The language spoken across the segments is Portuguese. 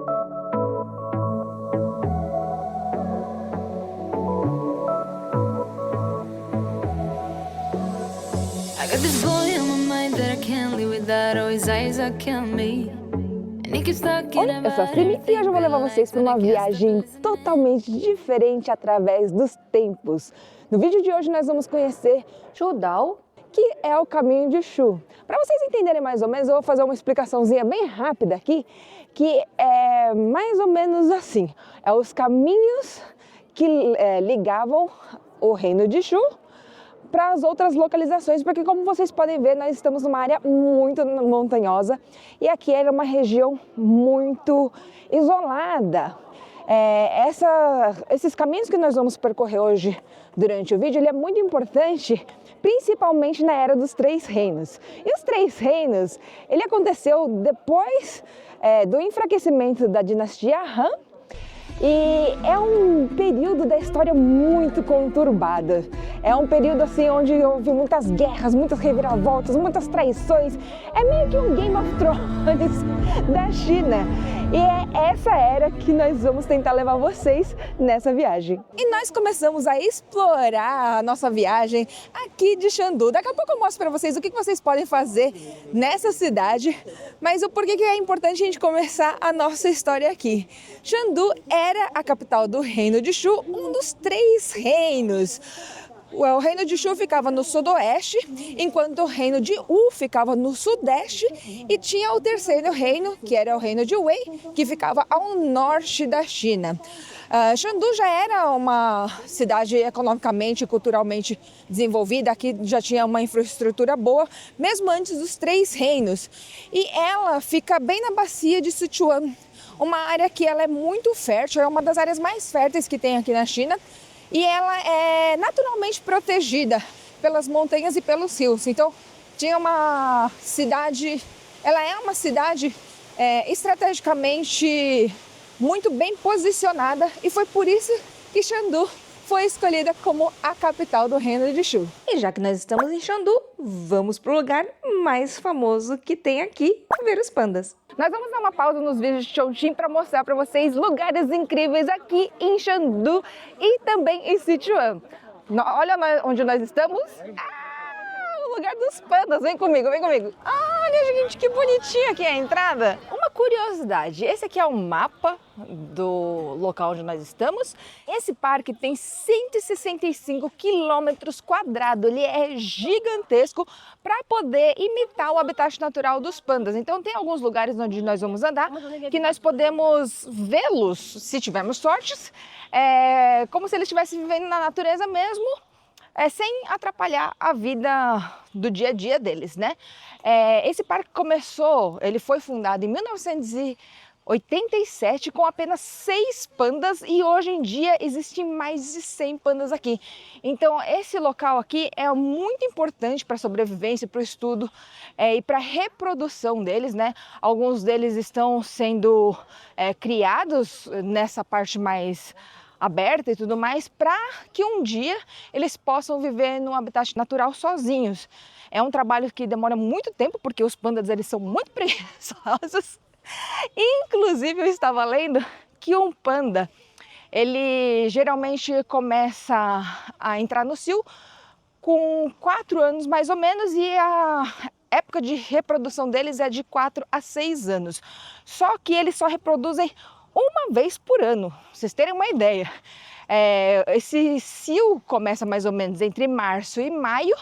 I got this boy on my mind that I can't live without. Oh, his eyes are killing me. Oi, eu sou a Frimi e hoje eu vou levar vocês para uma viagem totalmente diferente através dos tempos. No vídeo de hoje nós vamos conhecer Chodao, que é o caminho de Shu. Para vocês entenderem mais ou menos, eu vou fazer uma explicaçãozinha bem rápida aqui, que é mais ou menos assim. É os caminhos que ligavam o reino de Shu para as outras localizações, porque como vocês podem ver, nós estamos numa área muito montanhosa e aqui era uma região muito isolada. Esses caminhos que nós vamos percorrer hoje durante o vídeo, ele é muito importante, principalmente na Era dos Três Reinos. E os Três Reinos, ele aconteceu depois do enfraquecimento da dinastia Han. E é um período da história muito conturbada. É um período assim onde houve muitas guerras, muitas reviravoltas, muitas traições. É meio que um Game of Thrones da China. E é essa era que nós vamos tentar levar vocês nessa viagem. E nós começamos a explorar a nossa viagem aqui de Chengdu. Daqui a pouco eu mostro para vocês o que vocês podem fazer nessa cidade, mas o porquê que é importante a gente começar a nossa história aqui. Chengdu era a capital do reino de Shu, um dos três reinos. O reino de Shu ficava no sudoeste, enquanto o reino de Wu ficava no sudeste, e tinha o terceiro reino, que era o reino de Wei, que ficava ao norte da China. Chengdu já era uma cidade economicamente e culturalmente desenvolvida, aqui já tinha uma infraestrutura boa, mesmo antes dos três reinos. E ela fica bem na bacia de Sichuan, uma área que ela é muito fértil, é uma das áreas mais férteis que tem aqui na China, e ela é naturalmente protegida pelas montanhas e pelos rios. Então, tinha uma cidade, ela é uma cidade estrategicamente muito bem posicionada, e foi por isso que Chengdu foi escolhida como a capital do reino de Shu. E já que nós estamos em Chengdu, vamos para o lugar mais famoso que tem aqui, ver os pandas. Nós vamos dar uma pausa nos vídeos de Chongqing para mostrar para vocês lugares incríveis aqui em Chengdu e também em Sichuan. Olha onde nós estamos. O lugar dos pandas. Vem comigo, vem comigo. Olha, gente, que bonitinha aqui a entrada. Uma curiosidade, esse aqui é o mapa do local onde nós estamos. Esse parque tem 165 quilômetros quadrados, ele é gigantesco para poder imitar o habitat natural dos pandas. Então tem alguns lugares onde nós vamos andar que nós podemos vê-los, se tivermos sortes, como se eles estivessem vivendo na natureza mesmo, sem atrapalhar a vida do dia a dia deles, né? Esse parque ele foi fundado em 1987 com apenas 6 pandas e hoje em dia existem mais de 100 pandas aqui. Então esse local aqui é muito importante para a sobrevivência, para o estudo e para a reprodução deles, né? Alguns deles estão sendo criados nessa parte mais aberta e tudo mais, para que um dia eles possam viver num habitat natural sozinhos. É um trabalho que demora muito tempo, porque os pandas eles são muito preguiçosos. Inclusive eu estava lendo que um panda, ele geralmente começa a entrar no cio com 4 anos mais ou menos, e a época de reprodução deles é de 4 a 6 anos. Só que eles só reproduzem uma vez por ano, pra vocês terem uma ideia. Esse cio começa mais ou menos entre março e maio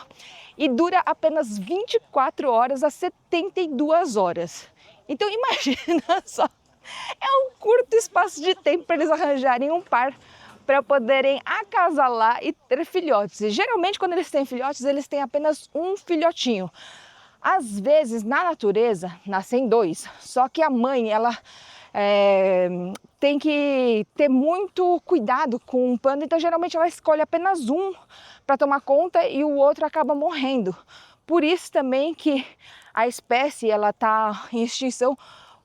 e dura apenas 24 horas a 72 horas. Então imagina só, é um curto espaço de tempo para eles arranjarem um par para poderem acasalar e ter filhotes. E geralmente quando eles têm filhotes, eles têm apenas um filhotinho. Às vezes na natureza nascem 2, só que a mãe ela tem que ter muito cuidado com o panda, então geralmente ela escolhe apenas um para tomar conta e o outro acaba morrendo. Por isso também que a espécie ela está em extinção,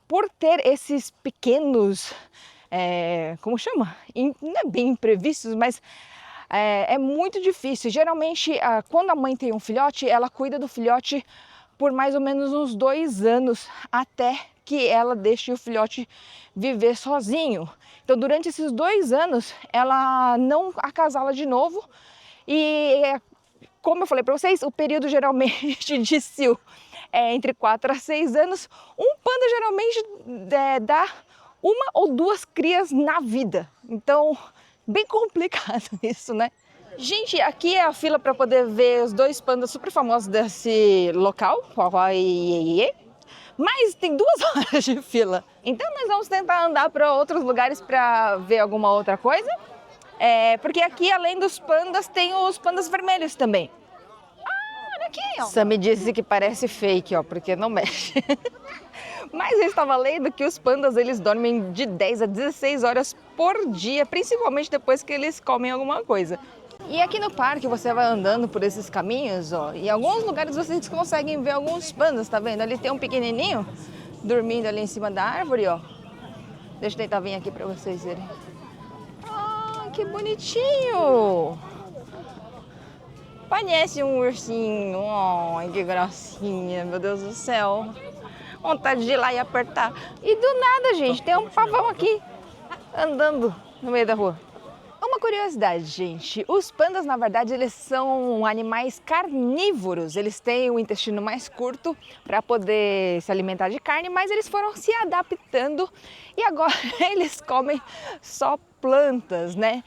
por ter esses pequenos, como chama? Não é bem imprevistos, mas é muito difícil. Geralmente quando a mãe tem um filhote, ela cuida do filhote por mais ou menos uns 2 anos até que ela deixe o filhote viver sozinho. Então, durante esses 2 anos, ela não acasala de novo e, como eu falei para vocês, o período geralmente de cio é entre 4 a 6 anos. Um panda geralmente dá 1 ou 2 crias na vida. Então, bem complicado isso, né? Gente, aqui é a fila para poder ver os 2 pandas super famosos desse local, mas tem 2 horas de fila. Então nós vamos tentar andar para outros lugares para ver alguma outra coisa. Porque aqui, além dos pandas, tem os pandas vermelhos também. Olha aqui, ó. Sam me disse que parece fake, ó, porque não mexe. Mas eu estava lendo que os pandas, eles dormem de 10 a 16 horas por dia, principalmente depois que eles comem alguma coisa. E aqui no parque você vai andando por esses caminhos, ó, e em alguns lugares vocês conseguem ver alguns pandas, tá vendo? Ali tem um pequenininho dormindo ali em cima da árvore, ó. Deixa eu tentar vir aqui para vocês verem. Ah, que bonitinho! Parece um ursinho. Ai, que gracinha, meu Deus do céu. Vontade de ir lá e apertar. E do nada, gente, tem um pavão aqui andando no meio da rua. Uma curiosidade, gente, os pandas, na verdade, eles são animais carnívoros. Eles têm o intestino mais curto para poder se alimentar de carne, mas eles foram se adaptando e agora eles comem só plantas, né?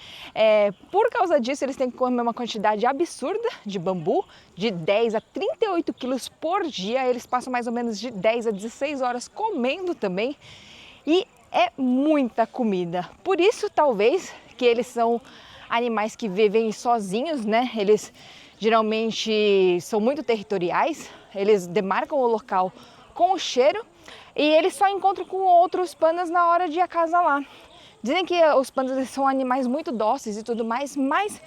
Por causa disso, eles têm que comer uma quantidade absurda de bambu, de 10 a 38 quilos por dia. Eles passam mais ou menos de 10 a 16 horas comendo também e é muita comida. Por isso, talvez, que eles são animais que vivem sozinhos, né? Eles geralmente são muito territoriais, eles demarcam o local com o cheiro e eles só encontram com outros pandas na hora de acasalar. Dizem que os pandas são animais muito dóceis e tudo mais, mas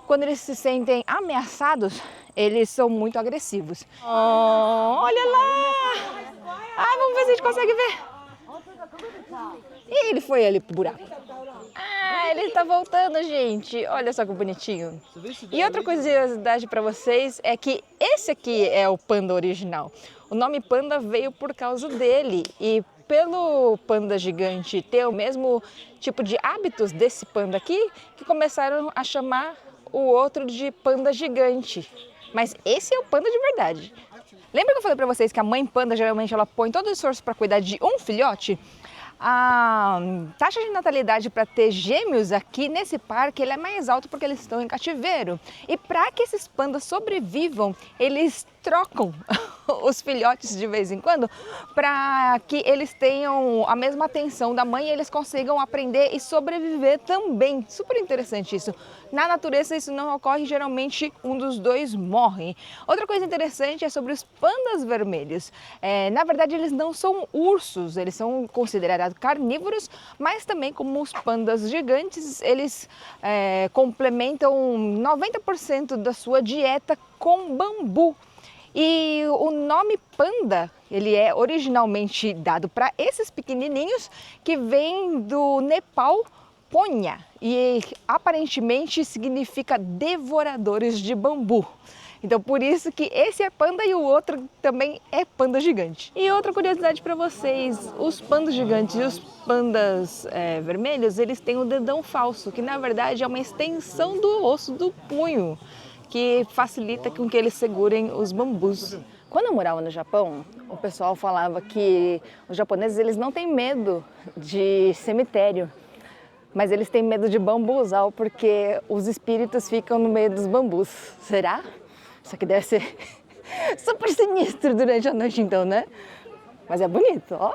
quando eles se sentem ameaçados, eles são muito agressivos. Oh, olha lá! Ai, vamos ver se a gente consegue ver. E ele foi ali pro buraco. Ah, ele tá voltando, gente. Olha só que bonitinho. E outra curiosidade para vocês é que esse aqui é o panda original. O nome panda veio por causa dele e pelo panda gigante ter o mesmo tipo de hábitos desse panda aqui, que começaram a chamar o outro de panda gigante. Mas esse é o panda de verdade. Lembra que eu falei para vocês que a mãe panda geralmente ela põe todo o esforço para cuidar de um filhote? A taxa de natalidade para ter gêmeos aqui nesse parque ele é mais alto porque eles estão em cativeiro. E para que esses pandas sobrevivam, eles trocam os filhotes de vez em quando para que eles tenham a mesma atenção da mãe e eles consigam aprender e sobreviver também. Super interessante isso. Na natureza isso não ocorre, geralmente um dos dois morre. Outra coisa interessante é sobre os pandas vermelhos. Na verdade eles não são ursos, eles são considerados carnívoros, mas também como os pandas gigantes, eles complementam 90% da sua dieta com bambu. E o nome panda, ele é originalmente dado para esses pequenininhos que vêm do Nepal, Ponha, e aparentemente significa devoradores de bambu. Então por isso que esse é panda e o outro também é panda gigante. E outra curiosidade para vocês, os pandas gigantes e os pandas vermelhos, eles têm o dedão falso, que na verdade é uma extensão do osso do punho, que facilita com que eles segurem os bambus. Quando eu morava no Japão, o pessoal falava que os japoneses eles não têm medo de cemitério, mas eles têm medo de bambuzal porque os espíritos ficam no meio dos bambus. Será? Isso aqui deve ser super sinistro durante a noite então, né? Mas é bonito, ó.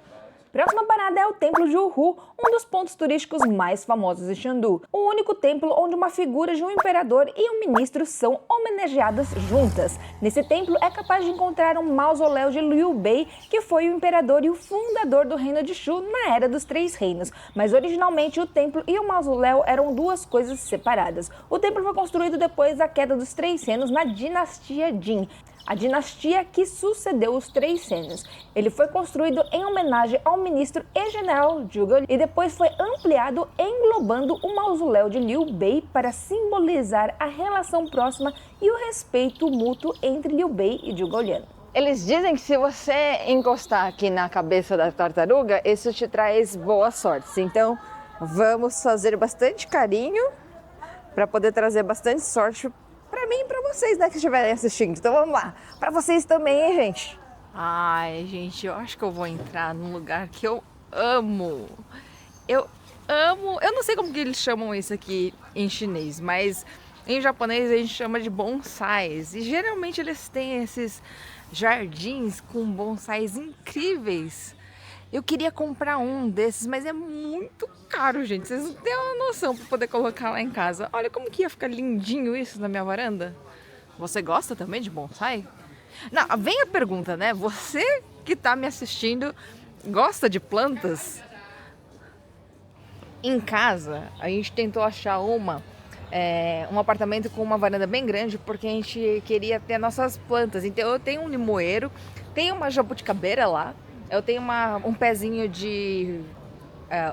Próxima parada é o Templo de Uhu, um dos pontos turísticos mais famosos de Chengdu. O único templo onde uma figura de um imperador e um ministro são homenageadas juntas. Nesse templo é capaz de encontrar um mausoléu de Liu Bei, que foi o imperador e o fundador do reino de Shu na Era dos Três Reinos. Mas originalmente o templo e o mausoléu eram duas coisas separadas. O templo foi construído depois da queda dos Três Reinos na dinastia Jin, a dinastia que sucedeu os Três Reinos. Ele foi construído em homenagem ao ministro e general Zhuge e depois foi ampliado englobando o mausoléu de Liu Bei para simbolizar a relação próxima e o respeito mútuo entre Liu Bei e Zhuge Liang. Eles dizem que se você encostar aqui na cabeça da tartaruga, isso te traz boa sorte. Então, vamos fazer bastante carinho para poder trazer bastante sorte para mim e para vocês, né, que estiverem assistindo. Então, vamos lá. Para vocês também, hein, gente? Ai, gente, eu acho que eu vou entrar num lugar que eu amo. Eu amo. Eu não sei como que eles chamam isso aqui em chinês, mas em japonês a gente chama de bonsais. E geralmente eles têm esses jardins com bonsais incríveis. Eu queria comprar um desses, mas é muito caro, gente. Vocês não têm uma noção para poder colocar lá em casa. Olha como que ia ficar lindinho isso na minha varanda. Você gosta também de bonsai? Não, vem a pergunta, né? Você que está me assistindo gosta de plantas? Em casa, a gente tentou achar um apartamento com uma varanda bem grande, porque a gente queria ter nossas plantas. Então eu tenho um limoeiro, tenho uma jabuticabeira lá, eu tenho um pezinho de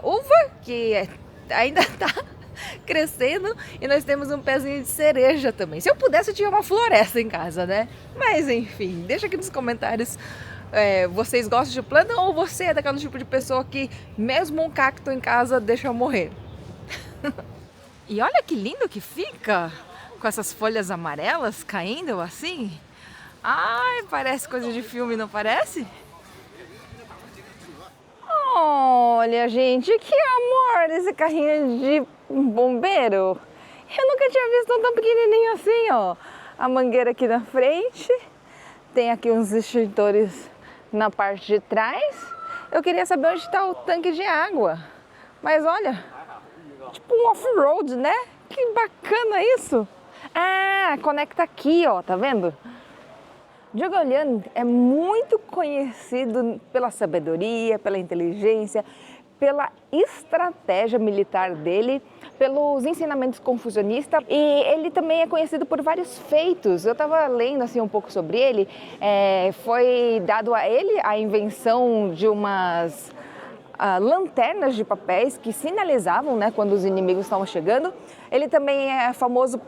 uva, que ainda tá crescendo, e nós temos um pezinho de cereja também. Se eu pudesse, eu tinha uma floresta em casa, né? Mas enfim, deixa aqui nos comentários. Vocês gostam de planta ou você é daquele tipo de pessoa que mesmo um cacto em casa deixa eu morrer? E olha que lindo que fica com essas folhas amarelas caindo assim. Ai, parece coisa de filme, não parece? Olha, gente, que amor esse carrinho de bombeiro. Eu nunca tinha visto um tão pequenininho assim, ó. A mangueira aqui na frente. Tem aqui uns extintores na parte de trás. Eu queria saber onde está o tanque de água. Mas olha, tipo um off-road, né? Que bacana isso. Ah, conecta aqui, ó, tá vendo? Zhuge Liang é muito conhecido pela sabedoria, pela inteligência, pela estratégia militar dele, pelos ensinamentos confucionistas, e ele também é conhecido por vários feitos. Eu estava lendo assim um pouco sobre ele. Foi dado a ele a invenção de umas lanternas de papéis que sinalizavam, né, quando os inimigos estavam chegando. Ele também é famoso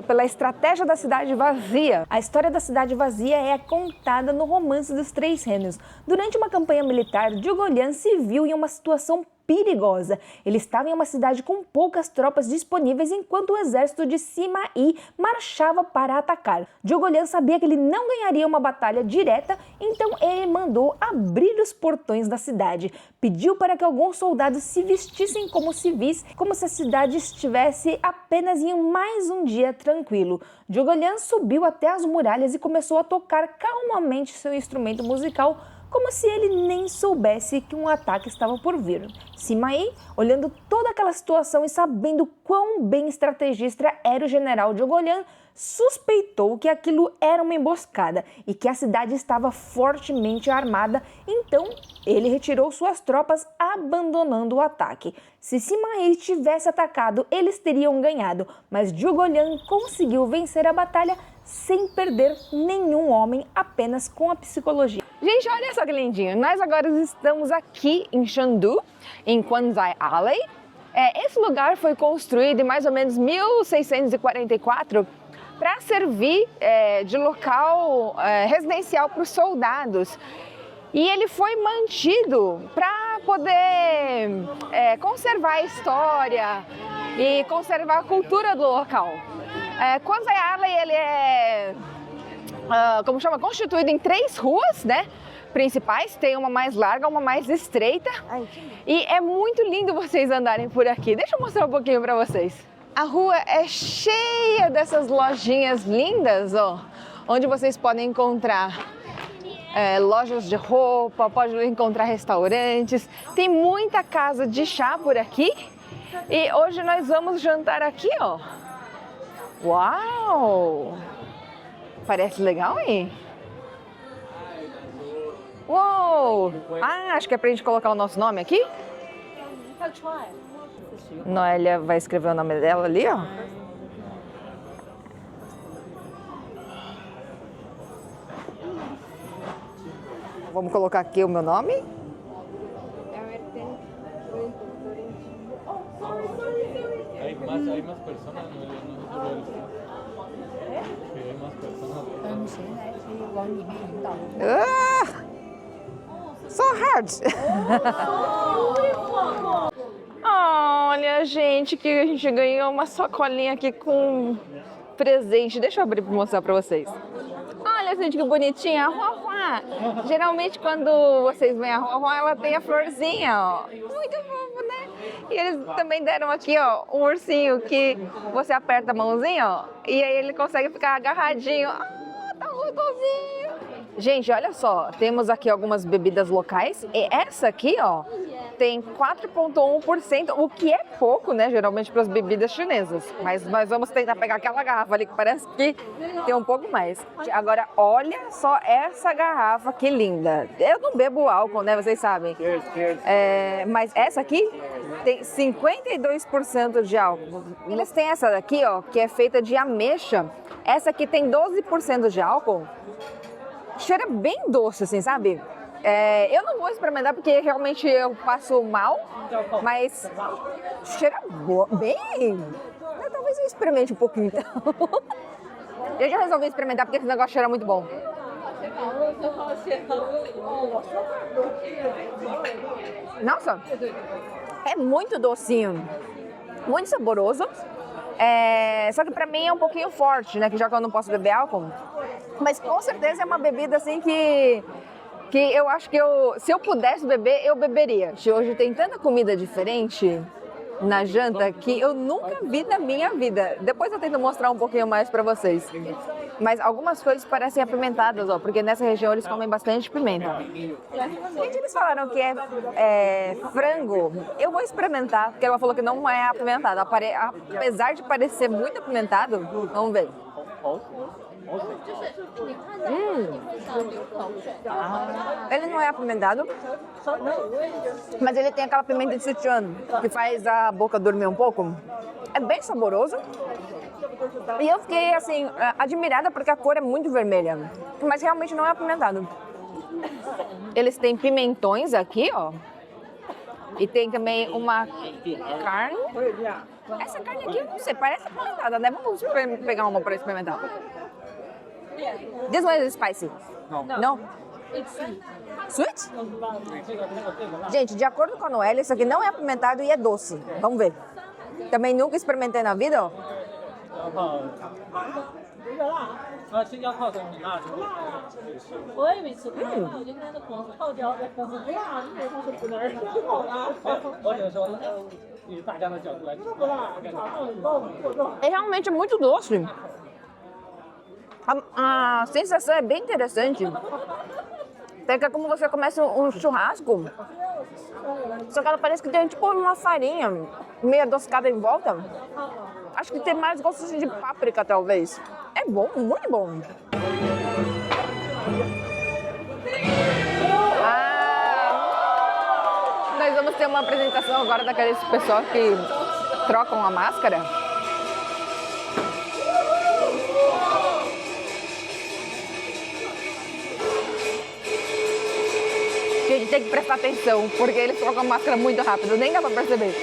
pela estratégia da cidade vazia. A história da cidade vazia é contada no Romance dos Três Reinos. Durante uma campanha militar, Zhuge Liang se viu em uma situação perigosa. Ele estava em uma cidade com poucas tropas disponíveis enquanto o exército de Sima Yi marchava para atacar. Zhuge Liang sabia que ele não ganharia uma batalha direta, então ele mandou abrir os portões da cidade. Pediu para que alguns soldados se vestissem como civis, como se a cidade estivesse apenas em mais um dia tranquilo. Zhuge Liang subiu até as muralhas e começou a tocar calmamente seu instrumento musical, como se ele nem soubesse que um ataque estava por vir. Sima Yi, olhando toda aquela situação e sabendo quão bem estrategista era o general Zhuge Liang, suspeitou que aquilo era uma emboscada e que a cidade estava fortemente armada, então ele retirou suas tropas, abandonando o ataque. Se Sima Yi tivesse atacado, eles teriam ganhado, mas Zhuge Liang conseguiu vencer a batalha sem perder nenhum homem, apenas com a psicologia. Gente, olha só que lindinho! Nós agora estamos aqui em Chengdu, em Quanzai Alley. Esse lugar foi construído em mais ou menos 1644 para servir de local residencial para os soldados. E ele foi mantido para poder conservar a história e conservar a cultura do local. Quanzai Alley, ele é constituído em 3 ruas, né, principais. Tem uma mais larga, uma mais estreita. E é muito lindo vocês andarem por aqui. Deixa eu mostrar um pouquinho para vocês. A rua é cheia dessas lojinhas lindas, ó, onde vocês podem encontrar lojas de roupa, pode encontrar restaurantes. Tem muita casa de chá por aqui. E hoje nós vamos jantar aqui, ó. Uau! Parece legal, hein? Uou! Ah, acho que é pra gente colocar o nosso nome aqui. Noélia vai escrever o nome dela ali, ó. Vamos colocar aqui o meu nome. Hay más personas, no solo eres tú. So hard. Olha, gente, que a gente ganhou uma sacolinha aqui com presente. Deixa eu abrir para mostrar para vocês. Olha, gente, que bonitinha. A Huahua. Geralmente, quando vocês veem a Huahua, ela tem a florzinha, ó. Muito fofo, né? E eles também deram aqui, ó, um ursinho que você aperta a mãozinha, ó. E aí ele consegue ficar agarradinho. Ah, tá gostosinho. Gente, olha só. Temos aqui algumas bebidas locais. E essa aqui, ó, tem 4,1%, o que é pouco, né, geralmente para as bebidas chinesas. Mas nós vamos tentar pegar aquela garrafa ali que parece que tem um pouco mais. Agora, olha só essa garrafa, que linda. Eu não bebo álcool, né, vocês sabem. Mas essa aqui tem 52% de álcool. Eles têm essa daqui, ó, que é feita de ameixa. Essa aqui tem 12% de álcool. Cheira bem doce, assim, sabe? Eu não vou experimentar porque realmente eu passo mal, mas cheira bem. Talvez eu experimente um pouquinho, então. Eu já resolvi experimentar porque esse negócio cheira muito bom. Nossa, é muito docinho, muito saboroso. Só que pra mim é um pouquinho forte, né? Que já que eu não posso beber álcool. Mas com certeza é uma bebida assim que eu acho que se eu pudesse beber, eu beberia. Hoje tem tanta comida diferente na janta que eu nunca vi na minha vida. Depois eu tento mostrar um pouquinho mais pra vocês. Mas algumas coisas parecem apimentadas, ó, porque nessa região eles comem bastante pimenta. Gente, eles falaram que é frango. Eu vou experimentar, porque ela falou que não é apimentado. Apesar de parecer muito apimentado, vamos ver. Ele não é apimentado, mas ele tem aquela pimenta de Sichuan que faz a boca dormir um pouco. É bem saboroso. E eu fiquei assim, admirada porque a cor é muito vermelha, mas realmente não é apimentado. Eles têm pimentões aqui, ó. E tem também uma carne. Essa carne aqui eu não sei, parece apimentada, né? Vamos pegar uma para experimentar. This one is spicy. No? Sweet? Gente, de acordo com a Noelle, isso aqui não é apimentado e é doce. Vamos ver. Também nunca experimentei na vida, ó. É realmente muito doce. A sensação é bem interessante. É como você começa um churrasco, só que ela parece que tem tipo uma farinha meio adocicada em volta. Acho que tem mais gosto de páprica, talvez. É bom, muito bom. Nós vamos ter uma apresentação agora daqueles pessoal que trocam a máscara. Que a gente tem que prestar atenção, porque eles trocam a máscara muito rápido, nem dá pra perceber.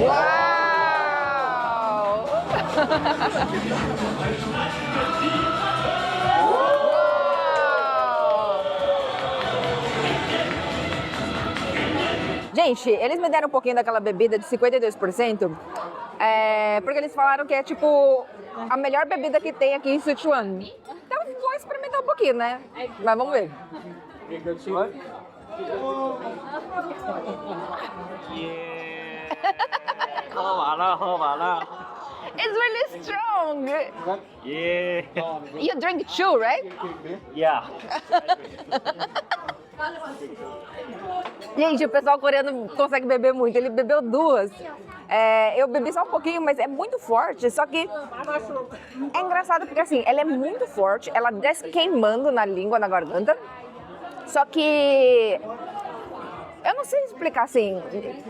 Uau! Gente, eles me deram um pouquinho daquela bebida de 52%, porque eles falaram que é tipo a melhor bebida que tem aqui em Sichuan. Então vou experimentar um pouquinho, né? Mas vamos ver. It's really strong. Yeah. You drink two, right? Yeah. Gente, o pessoal coreano consegue beber muito. Ele bebeu duas. Eu bebi só um pouquinho, mas é muito forte. Só que é engraçado porque assim, ela é muito forte. Ela desce queimando na língua, na garganta. Só que eu não sei explicar assim,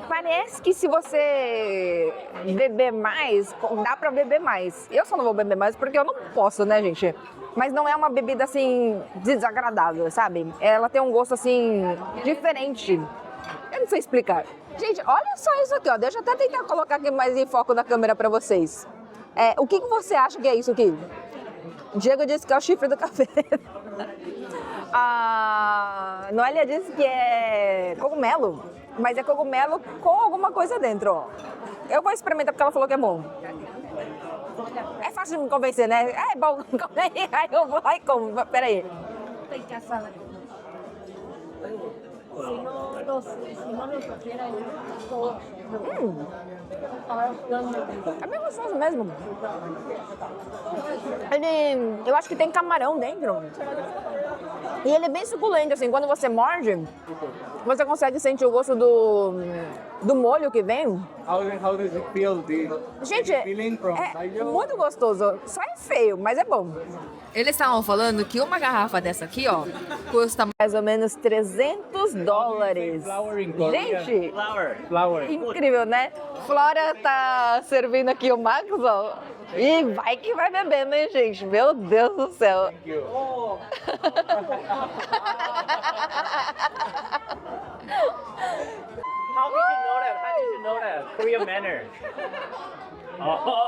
parece que se você beber mais, dá pra beber mais. Eu só não vou beber mais porque eu não posso, né, gente? Mas não é uma bebida assim desagradável, sabe? Ela tem um gosto assim diferente. Eu não sei explicar. Gente, olha só isso aqui, ó. Deixa eu até tentar colocar aqui mais em foco na câmera pra vocês. O que você acha que é isso aqui? Diego disse que é o chifre do café. A Noélia disse que é cogumelo, mas é cogumelo com alguma coisa dentro, ó. Eu vou experimentar porque ela falou que é bom. É fácil de me convencer, né? É bom, aí eu vou lá e como. Peraí. É bem gostoso mesmo. Eu acho que tem camarão dentro. E ele é bem suculento, assim, quando você morde, você consegue sentir o gosto do molho que vem. How does it feel? Gente, feeling from é muito gostoso. Só é feio, mas é bom. Eles estavam falando que uma garrafa dessa aqui, ó, custa mais ou menos $300. Flower in Korean. Gente, Flower. incrível, né? Flora tá servindo aqui o Max, ó. E vai que vai bebendo, hein, gente? Meu Deus do céu. Thank you. How did you know that? How did you know that? Korean manner. Oh.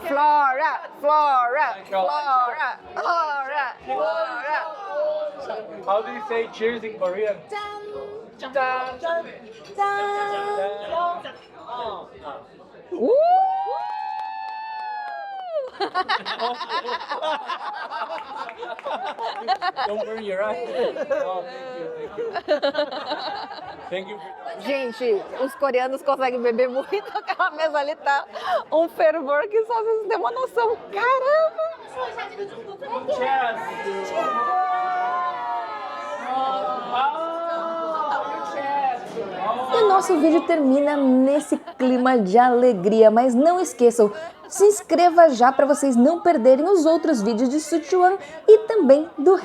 Flora, Flora, Flora, Flora, Flora. How do you say cheers in Korean? Don't burn your eyes. Oh, thank you. Gente, os coreanos conseguem beber muito. Aquela mesa ali tá um fervor que só vocês têm uma noção. Caramba! E nosso vídeo termina nesse clima de alegria, mas não esqueçam, se inscreva já para vocês não perderem os outros vídeos de Sichuan e também do resto.